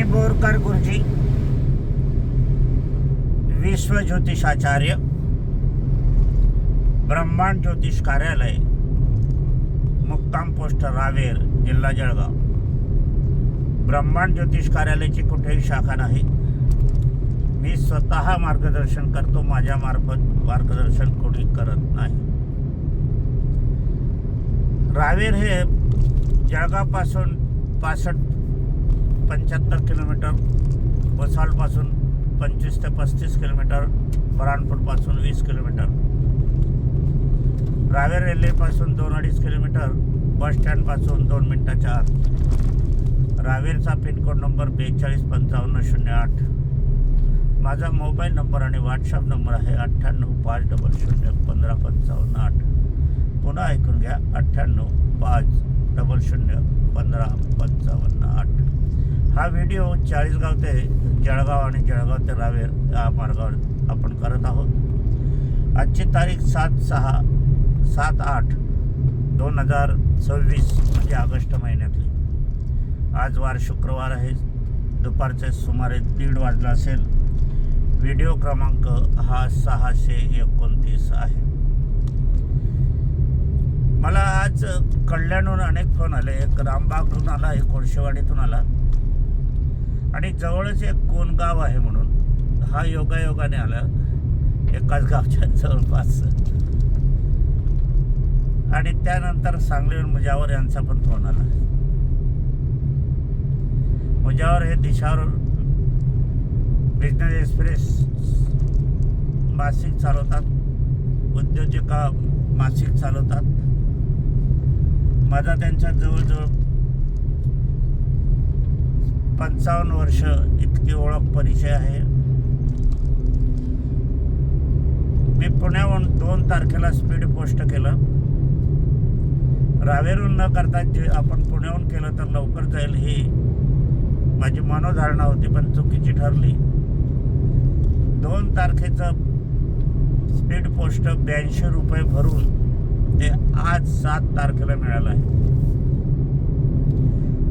बोरकर गुरुजी, विश्व ज्योतिषाचार्य, ब्रह्मांड ज्योतिष कार्यालय, मुक्काम पोस्ट रावेर, जिल्हा जळगाव. ब्रह्मांड ज्योतिष कार्यालयाची कुठेही शाखा नाही. मी स्वतः मार्गदर्शन करतो. माझ्या मार्फत मार्गदर्शन कोणी करत नाही. रावेर हे जळगावपासून 65-75 किलोमीटर, वसालपासून 25 ते 35 किलोमीटर, बऱ्हाणपूरपासून 20 किलोमीटर, रावेर रेल्वेपासून 2-2.5 किलोमीटर, बस स्टँडपासून 2 मिनिटाच्या आत. रावेरचा पिनकोड नंबर 425508. माझा मोबाईल नंबर आणि व्हॉट्सअप नंबर आहे 985000155508. पुन्हा ऐकून घ्या, 985000155508. हा व्हिडिओ चाळीसगाव ते जळगाव आणि जळगाव ते रावेर या मार्गावर आपण करत आहोत. आजची तारीख 7/8/2026 म्हणजे ऑगस्ट महिन्यातली. आज वार शुक्रवार आहे. दुपारचे सुमारे 1:30 वाजला असेल. व्हिडिओ क्रमांक हा 629 आहे. मला आज कल्याणहून अनेक फोन आले. एक रामबागहून आला, एक कोळशेवाडीतून आला आणि जवळच एक कोणगाव आहे म्हणून. हा योगायोगाने आला, एकाच गावच्या जवळपास. आणि त्यानंतर सांगलीहून मुजावर यांचा पण फोन आला. मुजावर हे दिशावर बिझनेस एक्सप्रेस मासिक चालवतात, उद्योजिका मासिक चालवतात. माझा त्यांच्या जवळजवळ 55 वर्ष इतकी ओळख परिचय आहे. मी पुण्याहून 2 तारखेला स्पीड पोस्ट केलं. रावेरून न करता जे आपण पुण्याहून केलं तर लवकर जाईल ही माझी मनोधारणा होती, पण चुकीची ठरली. 2 तारखेचं स्पीड पोस्ट 82 रुपये भरून ते आज 7 तारखेला मिळालं आहे.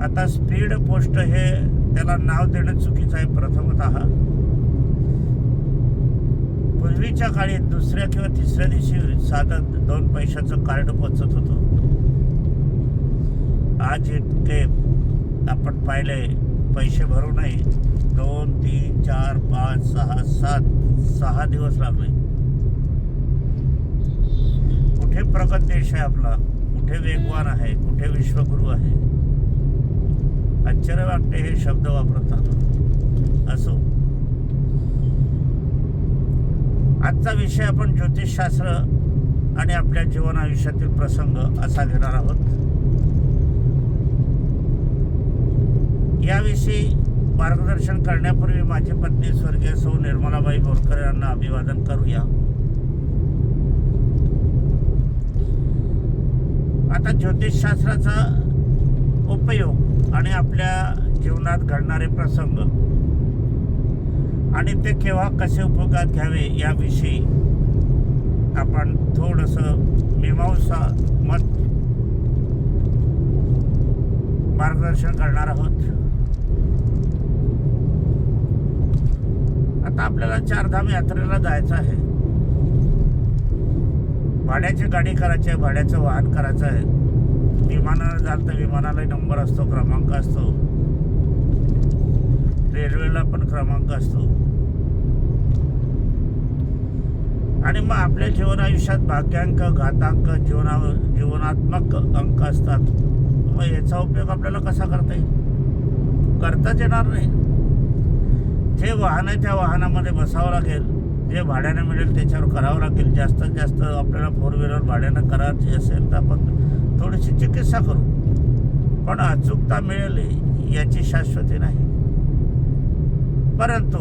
आता स्पीड पोस्ट हे त्याला नाव देणं चुकीचं आहे. प्रथमतः पूर्वीच्या काळी दुसऱ्या किंवा तिसऱ्या दिवशी साधं 2 पैशाचं कार्ड पोचत होतं. आज इतके आपण पाहिले पैसे भरू नये 2, 3, 4, 5, 6, 7 दिवस लागले. कुठे प्रगत देश आहे आपला, कुठे वेगवान आहे, कुठे विश्वगुरू आहे. आश्चर्य वाटते हे शब्द वापरतात. असो, आजचा विषय आपण ज्योतिषशास्त्र आणि आपल्या जीवन आयुष्यातील प्रसंग असा घेणार आहोत. याविषयी मार्गदर्शन करण्यापूर्वी माझी पत्नी स्वर्गीय सौ निर्मलाबाई बोरकर यांना अभिवादन करूया. आता ज्योतिषशास्त्राचा उपयोग आणि आपल्या जीवनात घडणारे प्रसंग आणि ते केव्हा कसे उपयोगात घ्यावे याविषयी आपण थोडंसं मीमांसा मत मार्गदर्शन करणार आहोत. आता आपल्याला 4 धाम यात्रेला जायचं आहे. भाड्याची गाडी करायची आहे, भाड्याचं वाहन करायचं आहे. विमानानं झालं तर विमानाला नंबर असतो, क्रमांक असतो. रेल्वेला पण क्रमांक असतो. आणि मग आपल्या जीवन आयुष्यात भाग्यांक, घातांक, जीवनात्मक अंक असतात. मग याचा उपयोग आपल्याला कसा करता येईल? करताच येणार नाही. जे वाहन आहे त्या वाहनामध्ये बसावं लागेल. जे भाड्यानं मिळेल त्याच्यावर करावं लागेल. जास्तीत जास्त आपल्याला 4 व्हीलर भाड्यानं करायची असेल तर आपण थोडीशी चिकित्सा करू, पण अचूकता मिळेल याची शाश्वती नाही. परंतु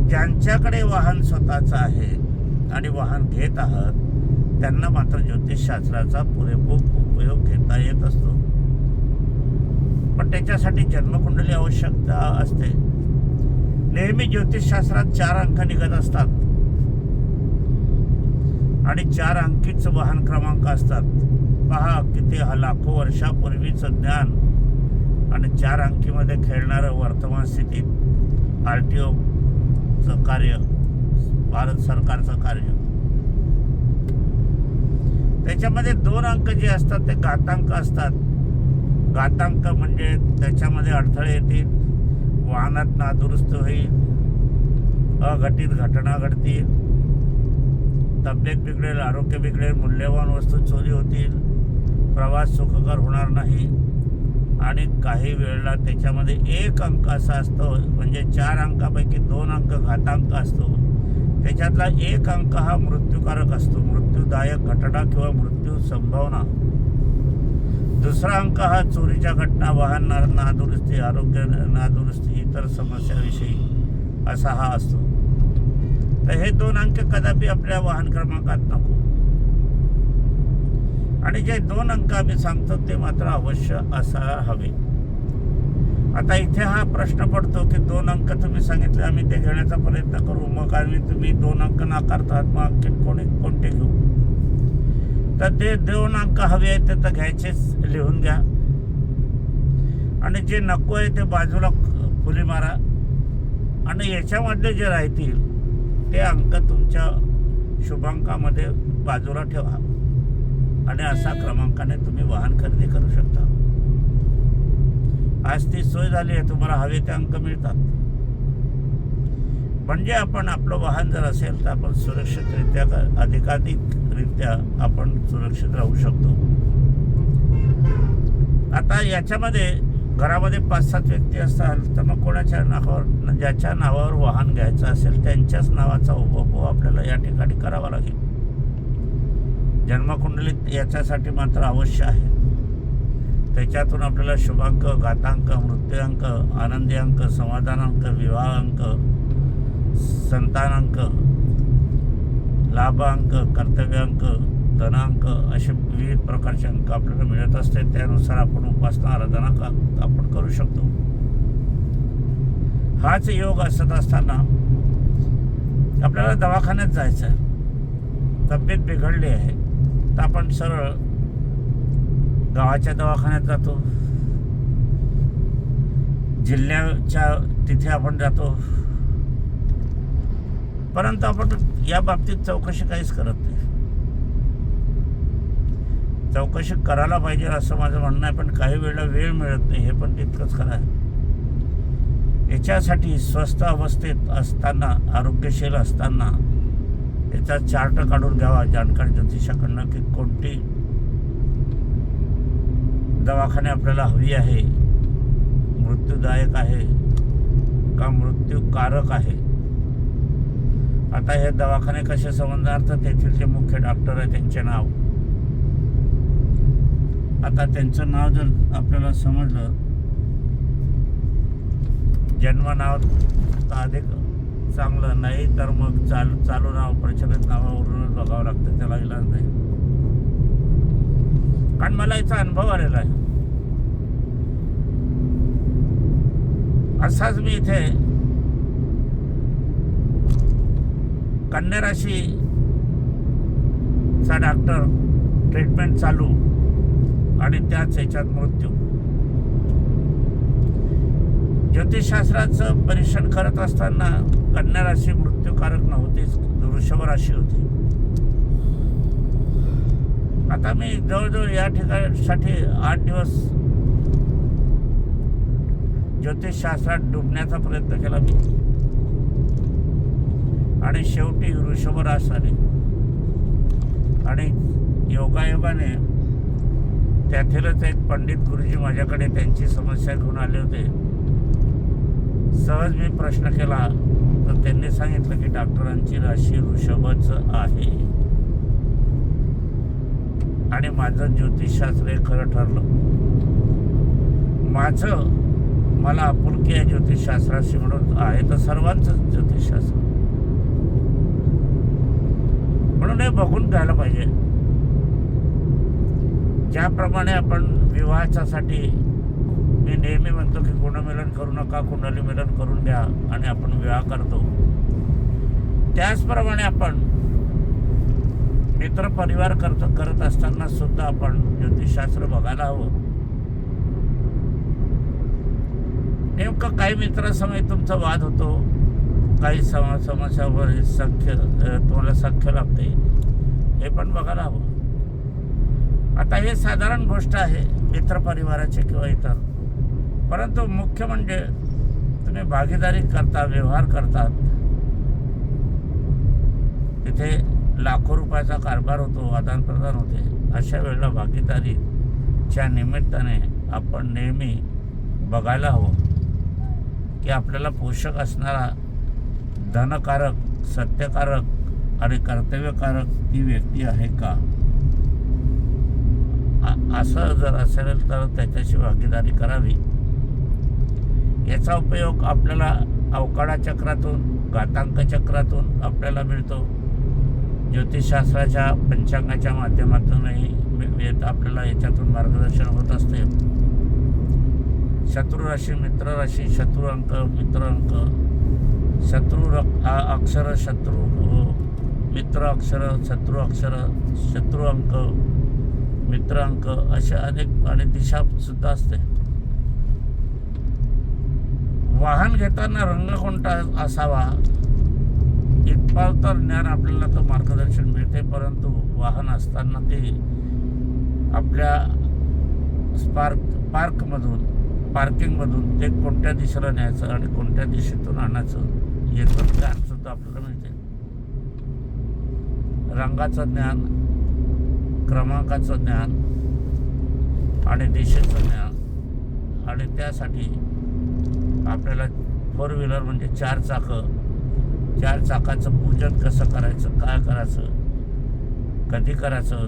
ज्यांच्याकडे वाहन स्वतःचं आहे आणि वाहन घेत आहात त्यांना मात्र ज्योतिषशास्त्राचा पुरेपूर उपयोग घेता येत असतो. पण त्याच्यासाठी जन्मकुंडली आवश्यकता असते. नेहमी ज्योतिषशास्त्रात 4 अंक निघत असतात आणि 4 अंकीच वाहन क्रमांक असतात. पहा किती लाखो वर्षापूर्वीचं ज्ञान आणि 4 अंकीमध्ये खेळणारं वर्तमान स्थितीत RTOचं कार्य, भारत सरकारचं कार्य, त्याच्यामध्ये 2 अंक जे असतात ते घातांक असतात. घातांक म्हणजे त्याच्यामध्ये अडथळे येतील, वाहनात नादुरुस्त होईल, अघटित घटना घडतील, तब्येत बिघडेल, आरोग्य बिघडेल, मूल्यवान वस्तू चोरी होतील, प्रवास सुखकर होणार नाही. आणि काही वेळेला त्याच्यामध्ये 1 अंक असा असतो, म्हणजे 4 अंकापैकी 2 अंक घातांक असतो. त्याच्यातला 1 अंक हा मृत्यूकारक असतो, मृत्यूदायक घटना किंवा मृत्यू संभावना. दुसरा अंक हा चोरीच्या घटना, वाहन नादुरुस्ती, आरोग्य नादुरुस्ती, इतर समस्याविषयी असा हा असतो. तर हे 2 अंक कदापि आपल्या वाहन क्रमांकात नको. आणि जे 2 अंक आम्ही सांगतो ते मात्र अवश्य असायला हवे. आता इथे हा प्रश्न पडतो की 2 अंक तुम्ही सांगितले, आम्ही ते घेण्याचा प्रयत्न करू, मग आम्ही तुम्ही 2 अंक नाकारतात, मग आणखी कोणते घेऊ? तर ते 2 अंक हवे आहेत ते तर घ्यायचेच, लिहून घ्या. आणि जे नको आहे ते बाजूला फुली मारा. आणि याच्यामधले जे राहतील ते अंक तुमच्या शुभांकामध्ये बाजूला ठेवा. आणि असा क्रमांकाने तुम्ही वाहन खरेदी करू शकता. आज ती सोय झाली आहे, तुम्हाला हवे ते अंक मिळतात. म्हणजे आपण आपलं वाहन जर असेल तर आपण सुरक्षितरित्या, अधिकाधिकरित्या आपण सुरक्षित राहू शकतो. आता याच्यामध्ये घरामध्ये 5-7 व्यक्ती असतात, तर मग कोणाच्या नावावर, ज्याच्या नावावर वाहन घ्यायचं असेल त्यांच्याच नावाचा उभो आपल्याला या ठिकाणी करावा लागेल. जन्मकुंडलीत याच्यासाठी मात्र अवश्य आहे. त्याच्यातून आपल्याला शुभांक, घातांक, मृत्यूअंक, आनंदी अंक, समाधानांक, विवाहांक, संतानांक, लाभांक, कर्तव्यांक, धनांक असे विविध प्रकारचे अंक आपल्याला मिळत असते. त्यानुसार आपण उपासना, आराधना आपण करू शकतो. हाच योग असत असताना आपल्याला दवाखान्यात जायचं आहे, तब्येत बिघडली आहे, तर आपण सरळ गावाच्या दवाखान्यात जातो, जिल्ह्याच्या तिथे आपण जातो, परंतु आपण या बाबतीत चौकशी काहीच करत नाही. चौकशी करायला पाहिजे असं माझं म्हणणं आहे, पण काही वेळेला वेळ मिळत नाही, हे पण तितकंच खरं आहे. याच्यासाठी स्वस्थ अवस्थेत असताना, आरोग्यशील असताना याचा चार्ट काढून घ्यावा जाणकार ज्योतिषाकडनं की कोणती दवाखाने आपल्याला हवी आहे, मृत्यूदायक आहे का मृत्यूकारक आहे. आता हे दवाखाने कसे समजणार, तर तेथील जे मुख्य डॉक्टर आहे त्यांचे नाव. आता त्यांचं नाव जर आपल्याला समजलं, जन्म नाव तर अधिक चांगलं, नाही तर मग चालू नाव, प्रचलित नावावरूनच बघावं लागतं, त्याला इलाज नाही. कारण मला याचा अनुभव आलेला आहे. असाच मी इथे कन्या राशीचा डॉक्टर, ट्रीटमेंट चालू आणि त्याच याच्यात मृत्यू. ज्योतिषशास्त्राचं परीक्षण करत असताना कन्या राशी मृत्यूकारक नव्हतीच, वृषभ राशी होती. आता मी जवळजवळ या ठिकाणासाठी 8 दिवस ज्योतिषशास्त्रात डुबण्याचा प्रयत्न केला मी, आणि शेवटी वृषभ रास आली. आणि योगायोगाने त्यातीलच एक पंडित गुरुजी माझ्याकडे त्यांची समस्या घेऊन आले होते. सहज मी प्रश्न केला तर त्यांनी सांगितलं की डॉक्टरांची राशी वृषभच आहे. आणि माझं ज्योतिषशास्त्र हे खरं ठरलं. मला आपुलकी आहे ज्योतिषशास्त्राशी म्हणून आहे तर सर्वांचंच ज्योतिषशास्त्र, म्हणून हे बघून घ्यायला पाहिजे. ज्याप्रमाणे आपण विवाहाच्यासाठी मी नेहमी म्हणतो की गुणमिलन करू नका, कुंडली मिलन करून घ्या आणि आपण विवाह करतो, त्याचप्रमाणे आपण मित्र परिवार करत असताना सुद्धा आपण ज्योतिषशास्त्र बघायला हवं. नेमकं काही मित्रासमोर तुमचा वाद होतो, काही समस्यावर हे तुम्हाला सख्य लागते, हे पण बघायला हवं. आता हे साधारण गोष्ट आहे मित्रपरिवाराचे किंवा इतर, परंतु मुख्य म्हणजे तुम्ही भागीदारी करता, व्यवहार करतात, तिथे लाखो रुपयाचा कारभार होतो, आदानप्रदान होते. अशा वेळेला भागीदारीच्या निमित्ताने आपण नेहमी बघायला हवं की आपल्याला पोषक असणारा, धनकारक, सत्यकारक आणि कर्तव्यकारक ती व्यक्ती आहे का. असं जर असेल तर त्याच्याशी भागीदारी करावी. याचा उपयोग आपल्याला अवकाळा चक्रातून, घातांक चक्रातून आपल्याला मिळतो. ज्योतिषशास्त्राच्या पंचांगाच्या माध्यमातूनही आपल्याला याच्यातून मार्गदर्शन होत असते. शत्रू राशी, मित्र राशी, शत्रू अंक, मित्र अंक, अक्षर, शत्रू मित्र अक्षर, शत्रू अक्षर, शत्रू अंक, मित्र अंक, अशा अनेक आणि दिशा सुद्धा असते. वाहन घेताना रंग कोणता असावा इतपत तर ज्ञान आपल्याला तर मार्गदर्शन मिळते, परंतु वाहन असताना ते आपल्या पार्किंगमधून ते कोणत्या दिशेला न्यायचं आणि कोणत्या दिशेतून आणायचं याचं ज्ञान सुद्धा आपल्याला मिळते. रंगाचं ज्ञान, क्रमांकाचं ज्ञान आणि दिशेचं ज्ञान, आणि त्यासाठी आपल्याला 4 व्हीलर म्हणजे 4 चाकाचं पूजन कसं करायचं, काय करायचं, कधी करायचं,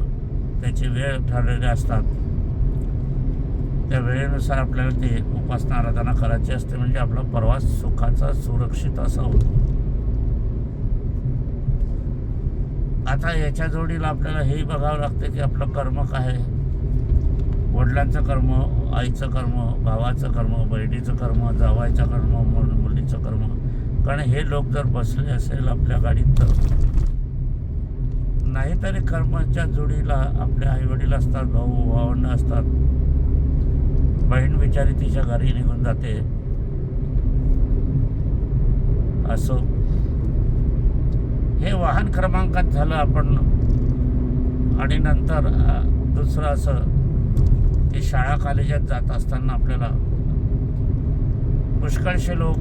त्याची वेळ ठरलेली असतात. त्या वेळेनुसार आपल्याला ते उपासना आराधना करायची असते, म्हणजे आपला प्रवास सुखाचा, सुरक्षित असा होतो. आता याच्या जोडीला आपल्याला हेही बघावं लागतं की आपलं कर्म काय आहे. वडिलांचं कर्म, आईचं कर्म, भावाचं कर्म, बहिणीचं कर्म, जावायचं कर्म, मुलीचं कर्म. कारण हे लोक जर बसले असेल आपल्या गाडीत तर नाहीतरी कर्माच्या जोडीला आपले आईवडील असतात, भाऊ भावंड असतात. बहीण बिचारी तिच्या घरी निघून जाते. असो, हे वाहन क्रमांकात झालं आपण. आणि नंतर दुसरं असं की शाळा कॉलेजात जात असताना आपल्याला पुष्कळशे लोक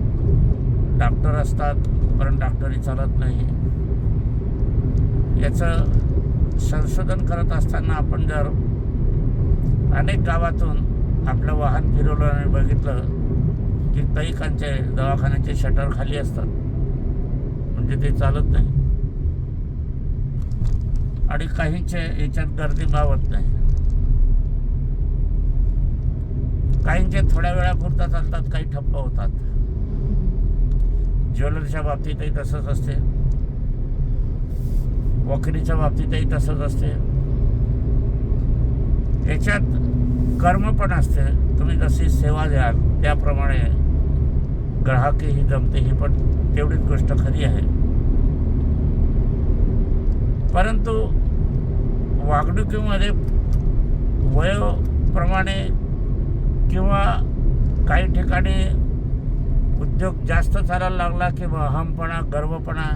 डॉक्टर असतात, पण डॉक्टरी चालत नाही. याचं संशोधन करत असताना आपण जर अनेक गावातून आपलं वाहन फिरवलं आणि बघितलं की कैकांचे दवाखान्याचे शटर खाली असतात, म्हणजे ते चालत नाही. आणि काहींचे याच्यात गर्दी मावत नाही. काहींचे थोड्या वेळापुरता चालतात, काही ठप्प होतात. ज्वेलरीच्या बाबतीतही तसंच असते, वकिलीच्या बाबतीतही तसंच असते. याच्यात कर्म पण असते. तुम्ही जशी सेवा द्याल त्याप्रमाणे ग्राहकही जमते, ही पण तेवढीच गोष्ट खरी आहे. परंतु वागणुकीमध्ये वयोप्रमाणे किंवा काही ठिकाणी उद्योग जास्त चालायला लागला किंवा अहमपणा, गर्वपणा,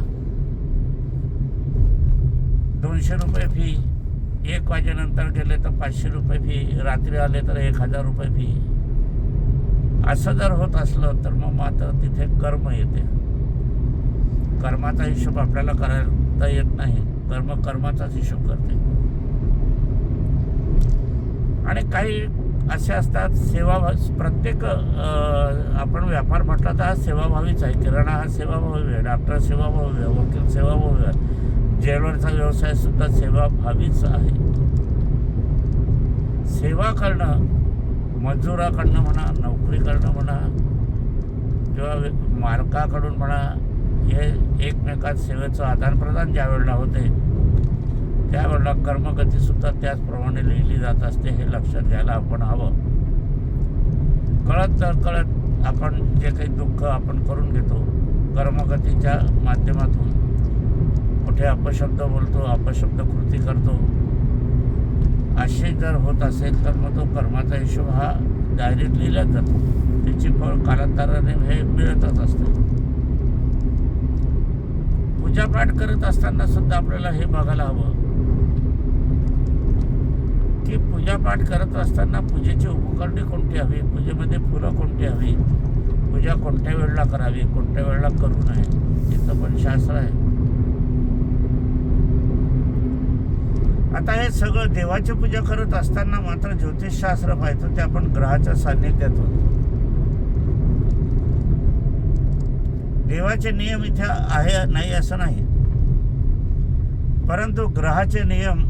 200 रुपये फी, 1 वाजेनंतर गेले तर 500 रुपये फी, रात्री आले तर 1000 रुपये फी, असं जर होत असलं तर मग मात्र तिथे कर्म येते. कर्माचा हिशोब आपल्याला करता येत नाही, कर्माचाच हिशोब करते. आणि काही असे असतात प्रत्येक आपण व्यापार म्हटला तर हा सेवाभावीच आहे. किराणा हा सेवाभावी आहे, डॉक्टर सेवाभावी आहे, वकील सेवाभावी आहे, ज्वेलरचा व्यवसाय सुद्धा सेवाभावीच आहे. सेवा करणं, मजुराकडनं म्हणा, नोकरी करणं म्हणा किंवा मालकाकडून म्हणा, हे एकमेकात सेवेचं आदानप्रदान ज्या वेळेला होते त्यावेळेला कर्मगतीसुद्धा त्याचप्रमाणे लिहिली जात असते. हे लक्षात घ्यायला आपण हवं. कळत तर कळत आपण जे काही दुःख आपण करून घेतो कर्मगतीच्या माध्यमातून, कुठे अपशब्द बोलतो, अपशब्द कृती करतो, असे जर होत असेल तर मग तो कर्माचा हिशोब हा डायरीत लिहिला जातो. त्याची फळ कालांतराने हे मिळतच असते. पूजापाठ करत असताना सुद्धा आपल्याला हे बघायला हवं की पूजापाठ करत असताना पूजेची उपकरणे कोणती हवी, पूजेमध्ये फुलं कोणती हवी, पूजा कोणत्या वेळेला करावी, कोणत्या वेळेला करू नये, याचं पण शास्त्र आहे. आता हे सगळं देवाची पूजा करत असताना मात्र ज्योतिषशास्त्र पाहतो ते आपण ग्रहाच्या सान्निध्यात होतो. देवाचे नियम इथे आहे नाही असं नाही, परंतु ग्रहाचे नियम,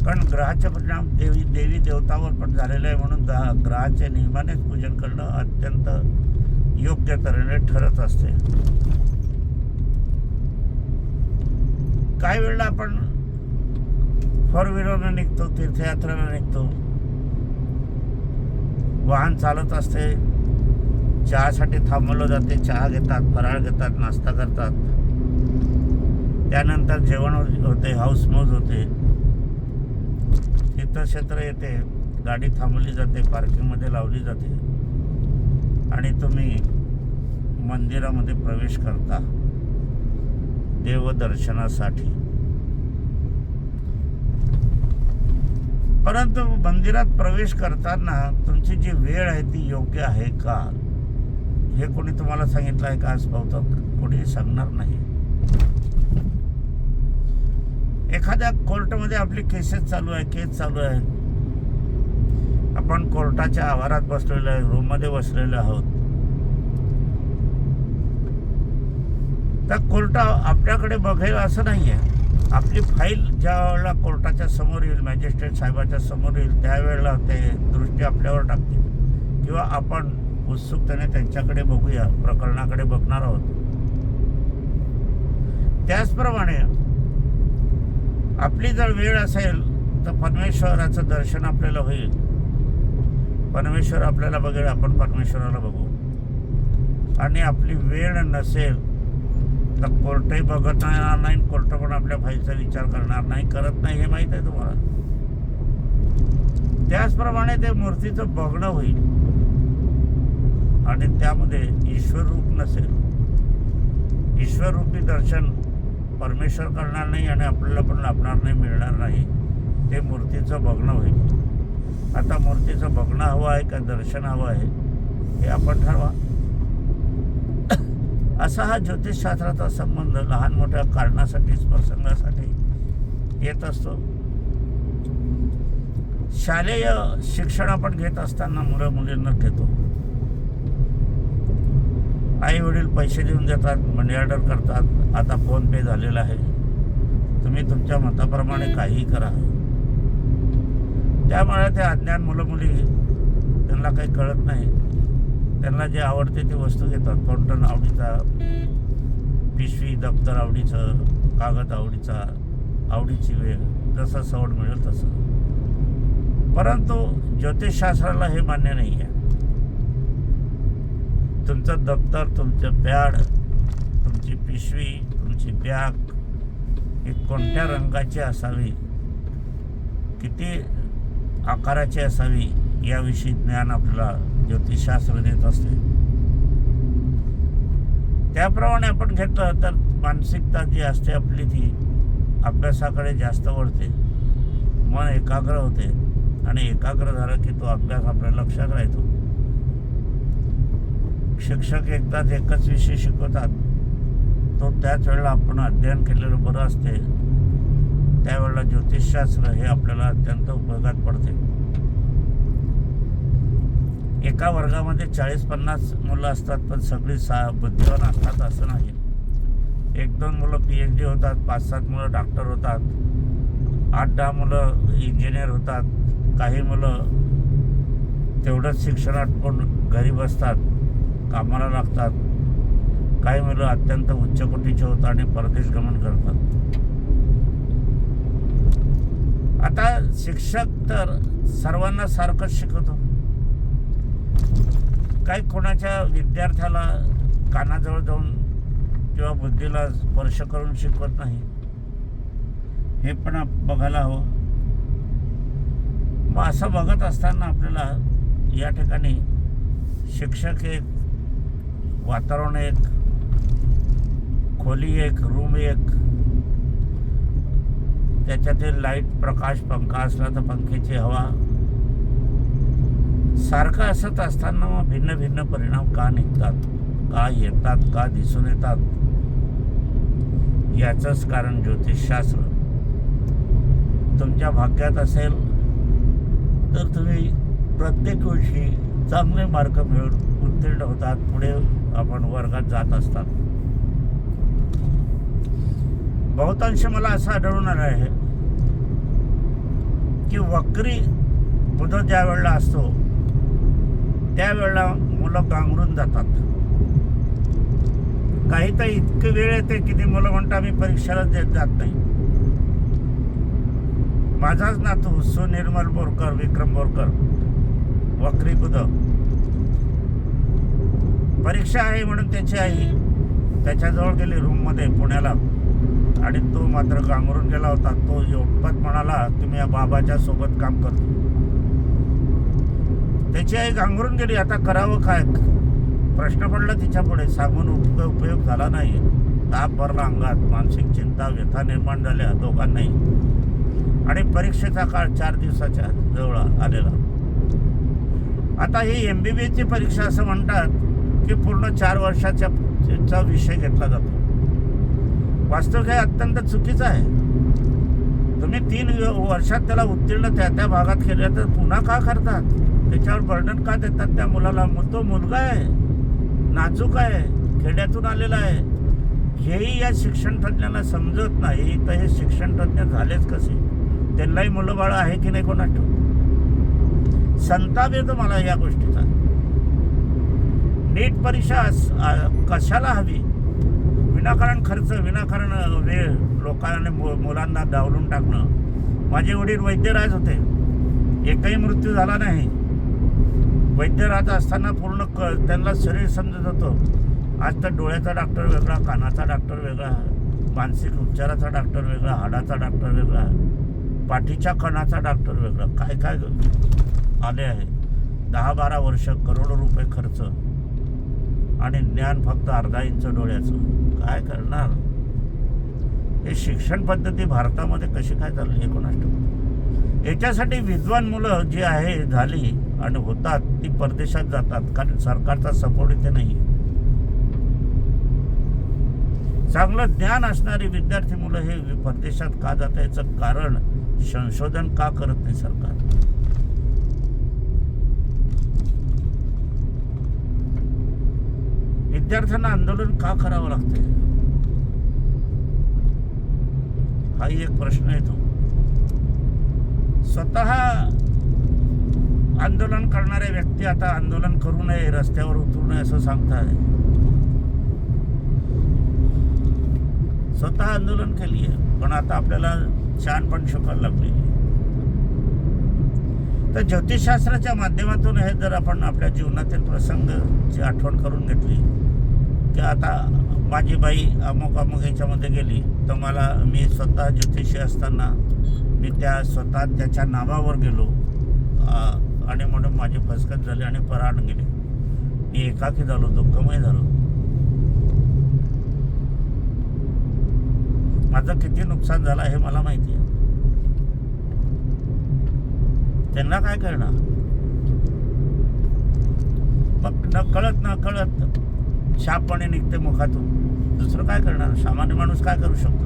कारण ग्रहाचे परिणाम देवी देवतावर पण झालेले आहे, म्हणून ग्रहाच्या नियमानेच पूजन करणं अत्यंत योग्य तऱ्हेने ठरत असते. काही वेळेला आपण फोर व्हीलरने निघतो, तीर्थयात्रेला निघतो, वाहन चालत असते, चहासाठी थांबवलं जाते, चहा घेतात, फराळ घेतात, नाश्ता करतात, त्यानंतर जेवण होते, हाऊसमौज होते, तीर्थक्षेत्र येते, गाडी थांबवली जाते, पार्किंगमध्ये लावली जाते आणि तुम्ही मंदिरामध्ये प्रवेश करता देवदर्शनासाठी. परंतु मंदिरात प्रवेश करताना तुमची जी वेळ आहे ती योग्य आहे का, हे कोणी तुम्हाला सांगितलं आहे का? आज पाहतो कोणी सांगणार नाही. एखाद्या कोर्टमध्ये आपली केस चालू आहे, आपण कोर्टाच्या आवारात बसलेलो आहे, रूममध्ये बसलेलो आहोत, तर कोर्ट आपल्याकडे बघेल असं नाही आहे. आपली फाईल ज्या वेळेला कोर्टाच्या समोर येईल, मॅजिस्ट्रेट साहेबाच्या समोर येईल, त्यावेळेला ते दृष्टी आपल्यावर टाकतील किंवा आपण उत्सुकतेने त्यांच्याकडे बघूया, प्रकरणाकडे बघणार आहोत. त्याचप्रमाणे आपली जर वेळ असेल तर परमेश्वराचं दर्शन आपल्याला होईल, परमेश्वर आपल्याला बघेल, आपण परमेश्वराला बघू. आणि आपली वेळ नसेल तर कोर्टही बघत नाही, कोर्ट पण आपल्या फाईलचा विचार करणार नाही, करत नाही, हे माहीत आहे तुम्हाला. त्याचप्रमाणे ते मूर्तीचं बघणं होईल आणि त्यामध्ये ईश्वररूप नसेल, ईश्वररूपी दर्शन परमेश्वर करणार नाही आणि आपल्याला पण लाभणार नाही, मिळणार नाही. ते मूर्तीचं बघणं होईल. आता मूर्तीचं बघणं हवं आहे का दर्शन हवं आहे हे आपण ठरवा. असा हा ज्योतिषशास्त्राचा संबंध लहान मोठ्या कारणासाठी, प्रसंगासाठी येत असतो. शालेय शिक्षण आपण घेत असताना मुलं मुलींना घेतो, आई वडील पैसे देऊन देतात, मनी ऑर्डर करतात, आता फोन पे झालेला आहे, तुम्ही तुमच्या मताप्रमाणे काहीही करा. त्यामुळे ते अज्ञान मुलं मुली, त्यांना काही कळत नाही, त्यांना जे आवडते ती वस्तू घेतात. फोंटन आवडीचा, पिशवी दप्तर आवडीचं, कागद आवडीचा, आवडीची वेळ, जसं सवड मिळेल तसं. परंतु ज्योतिषशास्त्राला हे मान्य नाही आहे. तुमचं दप्तर, तुमचं पॅड, तुमची पिशवी, तुमची बॅग ही कोणत्या रंगाची असावी, किती आकाराची असावी, याविषयी ज्ञान आपल्याला ज्योतिषशास्त्र देत असते. त्याप्रमाणे आपण घेतलं तर मानसिकता जी असते आपली ती अभ्यासाकडे जास्त वळते, मन एकाग्र होते आणि एकाग्र झालं की तो अभ्यास आपल्या लक्षात राहतो. शिक्षक एकच विषय शिकवतात, तो त्याच वेळेला आपण अध्ययन केलेलं बरं असते, त्यावेळेला ज्योतिषशास्त्र हे आपल्याला अत्यंत उपयोगात पडते. एका वर्गामध्ये 40-50 मुलं असतात, पण सगळी बुद्धिवान असतात असं नाही. 1-2 मुलं PhD होतात, 5-7 मुलं डॉक्टर होतात, 8-10 मुलं इंजिनियर होतात, काही मुलं तेवढंच शिक्षणात पण घरी बसतात, कामाला लागतात, काही मुलं अत्यंत उच्च कोटीचे होतात आणि परदेश गमन करतात. आता शिक्षक तर सर्वांना सारखंच शिकवतो, काही कोणाच्या विद्यार्थ्याला कानाजवळ जाऊन किंवा बुद्धीला स्पर्श करून शिकवत नाही, हे पण बघायला हवं. मग असं बघत असताना आपल्याला या ठिकाणी शिक्षक हे वातावरण एक, खोली एक, रूम एक, त्याच्यातील लाईट प्रकाश, पंखा असला तर पंख्याची हवा, सारखं असत असताना मग भिन्न भिन्न परिणाम का निघतात, का येतात, का दिसून येतात, याचंच कारण ज्योतिषशास्त्र. तुमच्या भाग्यात असेल तर तुम्ही प्रत्येक वर्षी चांगले मार्क मिळून उत्तीर्ण होतात, पुढे आपण वर्गात जात असतात. बहुतांश मला असं आढळून आलं आहे की वक्री मुदत ज्या वेळेला असतो त्यावेळेला मुलं गांगरून जातात. काही तर इतके वेळ येते की ती मुलं म्हणतात आम्ही परीक्षेलाच देत जात नाही. माझाच नातू सुनिर्मल बोरकर, विक्रम बोरकर, वक्री बुध, परीक्षा आहे म्हणून त्याची आई त्याच्याजवळ गेली रूममध्ये पुण्याला, आणि तो मात्र गांगरून गेला होता. तो योगपत म्हणाला की मी या बाबाच्या सोबत काम करतो. त्याची आई गांगरून गेली. आता करावं काय? प्रश्न पडला तिच्या पुढे. सांगून उपयोग झाला नाही. ताप भरला अंगात, मानसिक चिंता, व्यथा निर्माण झाल्या दोघांनाही. आणि परीक्षेचा काळ 4 दिवसाच्या जवळ आलेला. आता ही MBBSची परीक्षा असं म्हणतात की पूर्ण 4 वर्षाचा विषय घेतला जातो. वास्तविक हे अत्यंत चुकीचं आहे. तुम्ही 3 वर्षात त्याला उत्तीर्ण त्या भागात केले तर पुन्हा का करतात? त्याच्यावर बर्डन का देतात त्या मुलाला? तो मुलगा आहे, नाजूक आहे, खेड्यातून आलेला आहे. हेही या शिक्षण तज्ज्ञांना समजत नाही. तर हे शिक्षण तज्ज्ञ झालेच कसे? त्यांनाही मुलं बाळ आहे की नाही कोणास ठाऊक. संताप येतो मला या गोष्टीचा. नीट परीक्षा कशाला हवी? विनाकारण खर्च, विनाकारण वेळ, लोकांना मुलांना डावलून टाकणं. माझे वडील वैद्यराज होते, एकही मृत्यू झाला नाही. वैद्यराज असताना पूर्ण त्यांना शरीर समजत होतं. आज तर डोळ्याचा डॉक्टर वेगळा, कानाचा डॉक्टर वेगळा, मानसिक उपचाराचा डॉक्टर वेगळा, हाडाचा डॉक्टर वेगळा, पाठीच्या कणाचा डॉक्टर वेगळा. काय काय आले आहे. 10-12 वर्ष, करोडो रुपये खर्च, आणि ज्ञान फक्त अर्धा इंच डोळ्याचं. काय करणार? हे शिक्षण पद्धती भारतामध्ये कशी काय चालली हे कोणास ठाऊक. याच्यासाठी विद्वान मुलं जी आहे झाली आणि होतात ती परदेशात जातात, कारण सरकारचा सपोर्ट इथे नाही. चांगलं ज्ञान असणारी विद्यार्थी मुलं हे परदेशात का जातात याचं कारण संशोधन का करत नाही सरकार? विद्यार्थ्यांना आंदोलन का करावं लागते? हाही एक प्रश्न येतो. स्वतः आंदोलन करणारे व्यक्ती आता आंदोलन करू नये, रस्त्यावर उतरू नये असं सांगताय. स्वतः आंदोलन केली आहे, पण आता आपल्याला छानपण शिकायला लागली. तर ज्योतिषशास्त्राच्या माध्यमातून हे जर आपण आपल्या जीवनातील प्रसंगाची आठवण करून घेतली की आता माझी बाई अमुक अमुक ह्याच्यामध्ये गेली, तर मी स्वतः ज्योतिषी असताना मी स्वतः त्याच्या नावावर गेलो आणि म्हणून माझी फसगत झाली आणि पराण गेले. मी एकाकी झालो, दुःखमय झालो. माझं किती नुकसान झालं हे मला माहिती आहे. त्यांना काय करणार? मग नकळत शापणे निघते मुखातून. दुसरं काय करणार? सामान्य माणूस काय करू शकतो?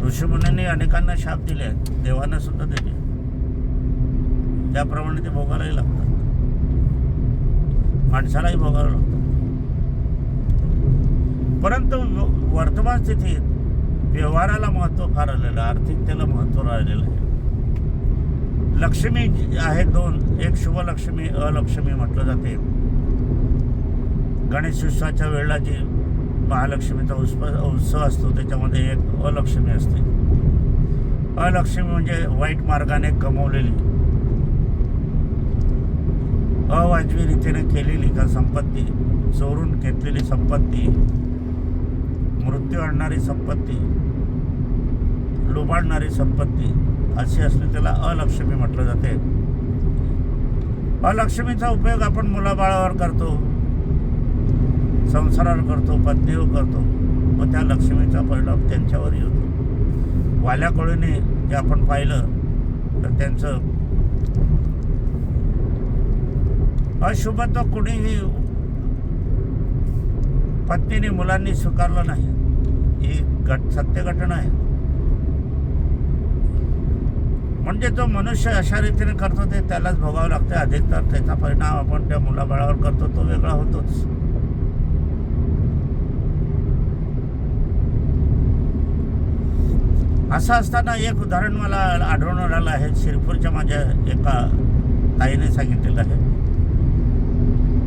ऋषीमुनींनी अनेकांना शाप दिले आहेत, देवांना सुद्धा दिले. त्याप्रमाणे ते भोगायलाही लागतात, माणसालाही भोगावं लागतं. परंतु वर्तमान स्थितीत व्यवहाराला महत्त्व फार आलेलं आहे, आर्थिकतेला महत्त्व राहिलेलं आहे. लक्ष्मी आहे 2, एक शुभलक्ष्मी, अलक्ष्मी म्हटलं जाते. गणेशोत्सवाच्या वेळेला जी महालक्ष्मीचा उत्सव असतो त्याच्यामध्ये एक अलक्ष्मी असते. अलक्ष्मी म्हणजे वाईट मार्गाने कमवलेली, अवाजवी रीतीने केलेली का संपत्ती, चोरून घेतलेली संपत्ती, मृत्यू आणणारी संपत्ती, लुबाडणारी संपत्ती, अशी असली त्याला अलक्ष्मी म्हटलं जाते. लक्ष्मीचा उपयोग आपण मुलाबाळावर करतो, संसारावर करतो, पत्नीवर करतो, मग त्या लक्ष्मीचा परिणाम त्यांच्यावरही होतो. वाल्या कोळीने जे आपण पाहिलं तर त्यांचं अशुभत्व कुणीही पत्नीने मुलांनी स्वीकारलं नाही. ही सत्य घटना आहे. म्हणजे जो मनुष्य अशा रीतीने करतो ते त्यालाच भोगावं लागते. अधिकतर त्याचा परिणाम आपण त्या मुलाबाळावर करतो तो वेगळा होतोच. असं असताना एक उदाहरण मला आढळून आलं आहे. शिरपूरच्या माझ्या एका ताईने सांगितलेलं आहे.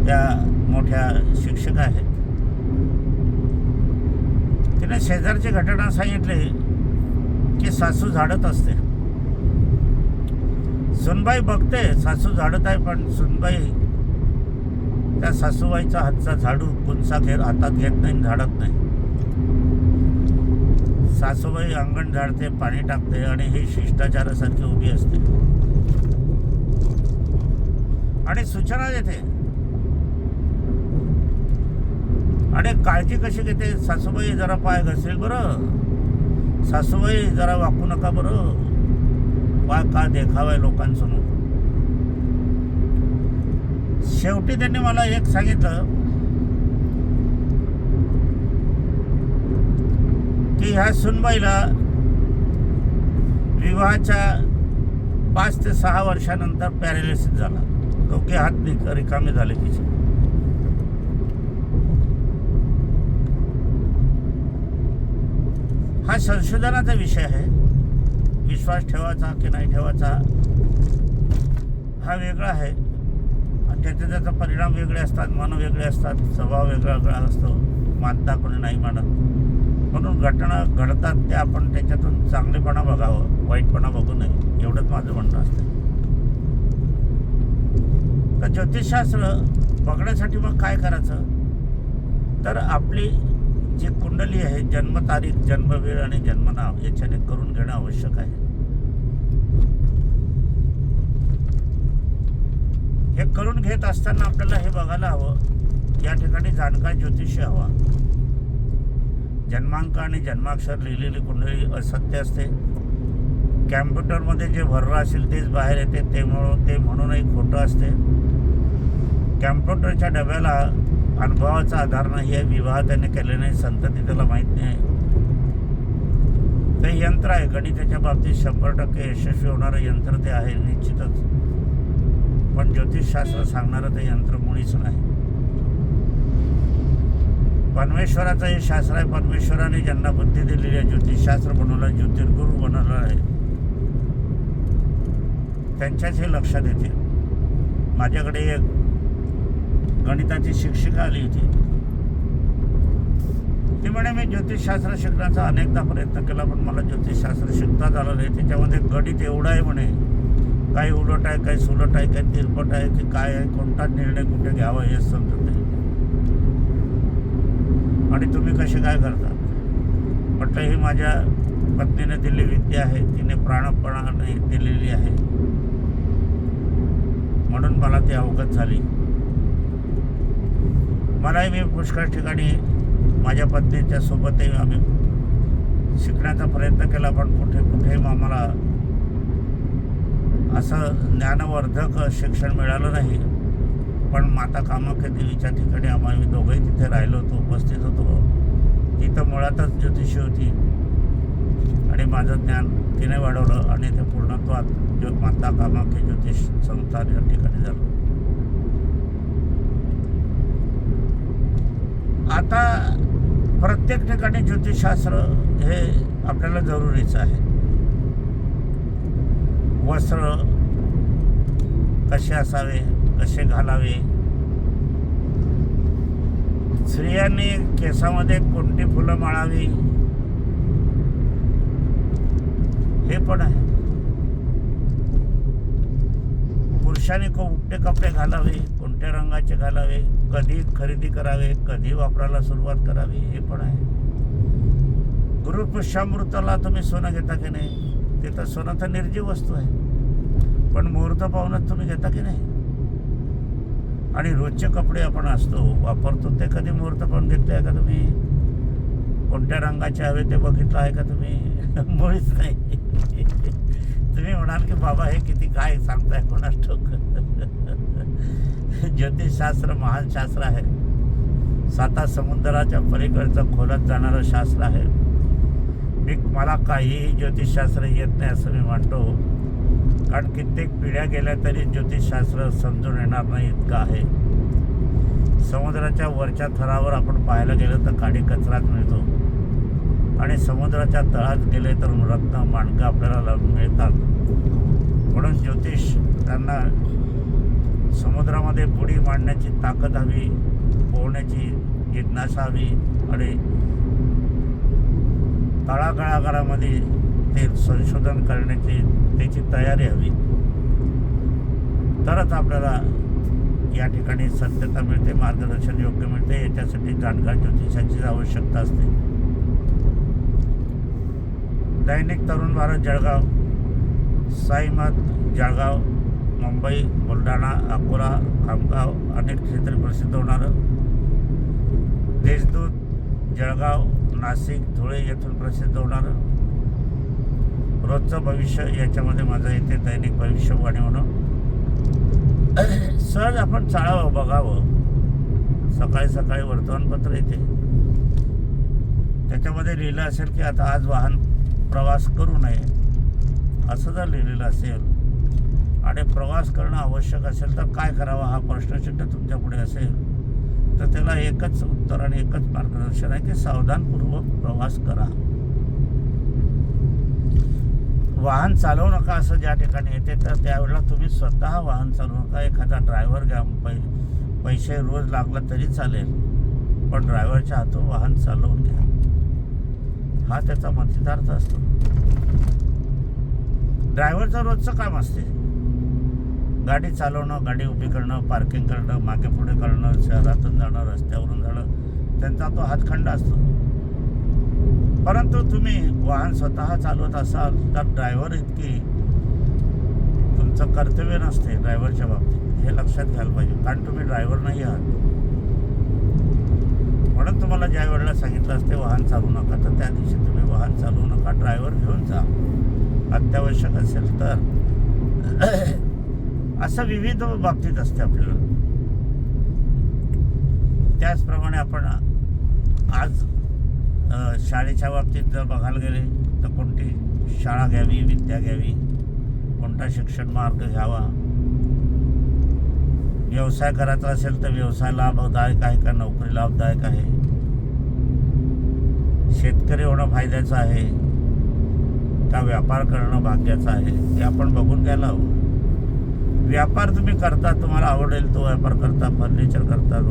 त्या मोठ्या शिक्षक आहेत. तिने शेजारची घटना सांगितली की सासू झाडत असते. सुनबाई बघते सासू झाडत आहे, पण सुनबाई त्या सासूबाईचा हातचा झाडू कुंचा हातात घेत नाही, झाडत नाही. सासूबाई अंगण झाडते, पाणी टाकते आणि ही शिष्टाचारासारखी उभी असते आणि सूचना देते आणि काळजी कशी घेते. सासूबाई जरा पाय घसेल बरं, सासूबाई जरा वाकू नका बरं, पाय का देखावाय लोकांसमोर. शेवटी त्यांनी मला एक सांगितलं की ह्या सुनबाईला विवाहाच्या 5 ते 6 वर्षानंतर पॅरालिसिस झाला. डोके हात रिकामे झाले तिचे. हा संशोधनाचा विषय आहे. विश्वास ठेवायचा की नाही ठेवायचा हा वेगळा आहे. त्याचा परिणाम वेगळे असतात, मन वेगळे असतात, स्वभाव वेगळा वेगळा असतो. मानता कोणी नाही मानत. म्हणून घटना घडतात त्या आपण त्याच्यातून चांगलेपणा बघावं, वाईटपणा बघू नये, एवढंच माझं म्हणणं असतं. तर ज्योतिषशास्त्र बघण्यासाठी मग काय करायचं, तर आपली जी कुंडली आहे, जन्मतारीख, जन्मवेळ आणि जन्मनाव याच्याने करून घेणं आवश्यक आहे. हे करून घेत असताना आपल्याला हे बघायला हवं, या ठिकाणी जाणकार ज्योतिषी हवा. जन्मांक आणि जन्माक्षर लिहिलेली कुंडली असत्य असते. कॅम्प्युटरमध्ये जे भरलं असेल तेच बाहेर येते, ते म्हणूनही खोटं असते. कॅम्प्युटरच्या डब्याला अनुभवाचा आधार नाही आहे. विवाह त्याने केले नाही, संतती त्याला माहीत नाही. ते यंत्र आहे. गणिताच्या बाबतीत 100% यशस्वी होणारं यंत्र ते आहे निश्चितच. पण ज्योतिषशास्त्र सांगणारं ते यंत्र मुळीच नाही. परमेश्वराचं हे शास्त्र आहे. परमेश्वराने ज्यांना बुद्धी दिलेली आहे, ज्योतिषशास्त्र बनवलं, ज्योतिर्गुरू बनवलं आहे, त्यांच्याच हे लक्षात येते. माझ्याकडे एक गणिताची शिक्षिका आली होती. ती म्हणे मी ज्योतिषशास्त्र शिकण्याचा अनेकदा प्रयत्न केला, पण मला ज्योतिषशास्त्र शिकताच आलं नाही. त्याच्यामध्ये गणित एवढं आहे म्हणे, काही उलट आहे, काही सुलट आहे, काही तिरपट आहे, की काय आहे, कोणता निर्णय कुठे घ्यावा हे समजत नाही. आणि तुम्ही कसे काय करता म्हटलं, ही माझ्या पत्नीने दिलेली विद्या आहे, तिने प्राणपणाने दिलेली आहे, म्हणून मला ती अवगत झाली. मलाही मी पुष्कळ ठिकाणी माझ्या पत्नीच्या सोबतही आम्ही शिकण्याचा प्रयत्न केला, पण कुठे आम्हाला असं ज्ञानवर्धक शिक्षण मिळालं नाही. पण माता कामाख्या देवीच्या ठिकाणी आम्ही दोघंही तिथे राहिलो होतो, उपस्थित होतो. तिथं मुळातच ज्योतिषी होती आणि माझं ज्ञान तिने वाढवलं आणि ते पूर्णत्वात माता कामाख्या ज्योतिष संस्था या ठिकाणी झालं. आता प्रत्येक ठिकाणी ज्योतिषशास्त्र हे आपल्याला जरुरीचं आहे. वस्त्र कसे असावे, कसे घालावे, स्त्रियांनी केसामध्ये कोणती फुलं माळावी हे पण आहे. पुरुषांनी कोणते कपडे घालावे, कोणत्या रंगाचे घालावे, कधी खरेदी करावे, कधी वापरायला सुरुवात करावी हे पण आहे. गुरुपुष्यामृताला तुम्ही सोनं घेता की नाही, ते तर सोनं तर निर्जीव वस्तू आहे, पण मुहूर्त पाहूनच तुम्ही घेता की नाही. आणि रोजचे कपडे आपण वापरतो ते कधी मुहूर्त पण घेतले आहे का तुम्ही? कोणत्या रंगाचे हवे ते बघितलं आहे का तुम्ही? मुळीच नाही. तुम्ही म्हणाल की बाबा हे किती काय सांगताय कोणास ठाऊक. ज्योतिषशास्त्र महान शास्त्र आहे. 7 समुद्राच्या पलीकडचं खोलात जाणारं शास्त्र आहे. मला काहीही ज्योतिषशास्त्र येत नाही असं मी म्हणतो, कारण कित्येक पिढ्या गेल्या तरी ज्योतिषशास्त्र समजून येणार नाही इतकं आहे. समुद्राच्या वरच्या थरावर आपण पाहायला गेलं तर काडी कचराच मिळतो, आणि समुद्राच्या तळात गेले तर रत्न माणकं आपल्याला मिळतात. म्हणून ज्योतिष त्यांना समुद्रामध्ये बुडी मांडण्याची ताकद हवी, पोहण्याची जिज्ञासा हवी, आणि तळागाळागारामध्ये ते संशोधन करण्याची त्याची तयारी हवी. तरच आपल्याला या ठिकाणी सत्यता मिळते, मार्गदर्शन योग्य मिळते. याच्यासाठी जाणकार ज्योतिषाची आवश्यकता असते. दैनिक तरुण भारत जळगाव, साईमत जळगाव, मुंबई, बुलढाणा, अकोला, खामगाव अनेक क्षेत्री प्रसिद्ध होणारं, देशदूत जळगाव, नाशिक, धुळे येथून प्रसिद्ध होणारं, रोजचं भविष्य याच्यामध्ये माझं येते दैनिक भविष्यवाणी म्हणून. सहज आपण चाळावं, बघावं. सकाळी सकाळी वर्तमानपत्र येते, त्याच्यामध्ये लिहिलं असेल की आता आज वाहन प्रवास करू नये, असं जर लिहिलेलं असेल आणि प्रवास करणं आवश्यक असेल तर काय करावं हा प्रश्नचिन्ह तुमच्या पुढे असेल, तर त्याला एकच उत्तर आणि एकच मार्गदर्शन आहे की सावधानपूर्वक प्रवास करा. वाहन चालवू नका असं ज्या ठिकाणी येते तर त्यावेळेला तुम्ही स्वतः वाहन चालवू नका. एखादा ड्रायव्हर घ्या, पैसे रोज लागला तरी चालेल, पण ड्रायव्हरच्या हातून वाहन चालवून घ्या, हा त्याचा मतितार्थ असतो. ड्रायव्हरचं रोजचं काम असते गाडी चालवणं, गाडी उभी करणं, पार्किंग करणं, मागे पुढे करणं, शहरातून जाणं, रस्त्यावरून जाणं, त्यांचा तो हातखंड असतो. परंतु तुम्ही वाहन स्वतः चालवत असाल तर ड्रायव्हर इतकी तुमचं कर्तव्य नसते ड्रायव्हरच्या बाबतीत, हे लक्षात घ्यायला पाहिजे, कारण तुम्ही ड्रायव्हर नाही आहात. म्हणून तुम्हाला ज्या वेळेला सांगितलं असते वाहन चालवू नका, तर त्या दिवशी तुम्ही वाहन चालवू नका, ड्रायव्हर घेऊन जा अत्यावश्यक असेल तर. असं विविध बाबतीत असते आपल्याला. त्याचप्रमाणे आपण आज शाळेच्या बाबतीत जर बघायला गेले तर कोणती शाळा घ्यावी, विद्या घ्यावी, कोणता शिक्षण मार्ग घ्यावा, व्यवसाय करायचा असेल तर व्यवसाय लाभदायक आहे का नोकरी लाभदायक आहे, शेतकरी होणं फायद्याचं आहे का व्यापार करणं भाग्याचं आहे, हे आपण बघून घ्यायला हवं. व्यापार तुम्ही करता, तुम्हाला आवडेल तो व्यापार करता, फर्निचर करतात,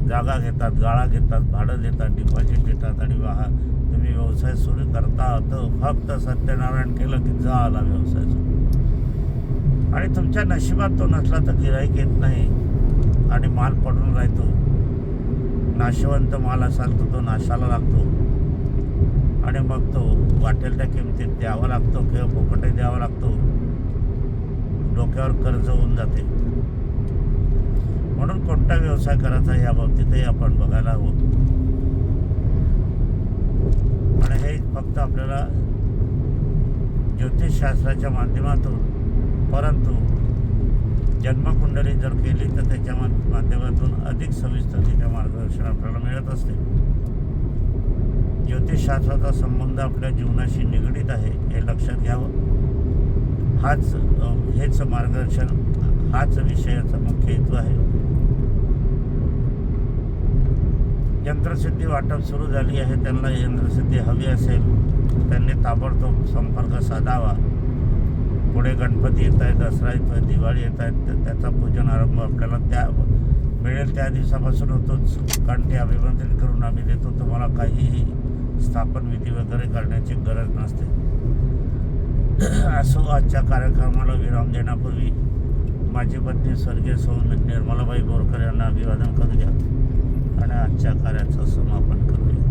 जागा घेतात, गाळा घेतात, भाडं देतात, डिपॉझिट देतात, आणि तुम्ही व्यवसाय सुरू करता तर फक्त सत्यनारायण केलं की झाला व्यवसाय सुरू. आणि तुमच्या नशिबात तो नसला तर गिऱ्हाईक येत नाही आणि माल पडून राहतो. नाशवंत माल असाल तर तो नाशाला लागतो, आणि मग तो वाटेल त्या किमतीत द्यावा लागतो किंवा फुकटे द्यावा लागतो, डोक्यावर कर्ज होऊन जाते. म्हणून कोणता व्यवसाय करायचा या बाबतीतही आपण बघायला हवं. आणि हे फक्त आपल्याला ज्योतिषशास्त्राच्या माध्यमातून, परंतु जन्मकुंडली जर केली तर त्याच्या माध्यमातून अधिक सविस्तर तिथे मार्गदर्शन आपल्याला मिळत असते. ज्योतिषशास्त्राचा संबंध आपल्या जीवनाशी निगडीत आहे हे लक्षात घ्यावं. हेच मार्गदर्शन, हाच विषयाचा मुख्य हेतू आहे. यंत्रसिद्धी वाटप सुरू झाली आहे. त्यांना यंत्रसिद्धी हवी असेल त्यांनी ताबडतोब संपर्क साधावा. पुढे गणपती येत आहेत, दसरा येतो आहे, दिवाळी येत आहेत, तर त्याचा पूजन आरंभ आपल्याला त्या मिळेल त्या दिवसापासून होतोच, कारण ते अभिमंत्रित करून आम्ही देतो. तुम्हाला काहीही स्थापन विधी वगैरे करण्याची गरज नसते. असो, आजच्या कार्यक्रमाला विराम देण्यापूर्वी माझी पत्नी स्वर्गीय सौ निर्मलाबाई बोरकर यांना अभिवादन करूया आणि आजच्या कार्याचं समापन करूया.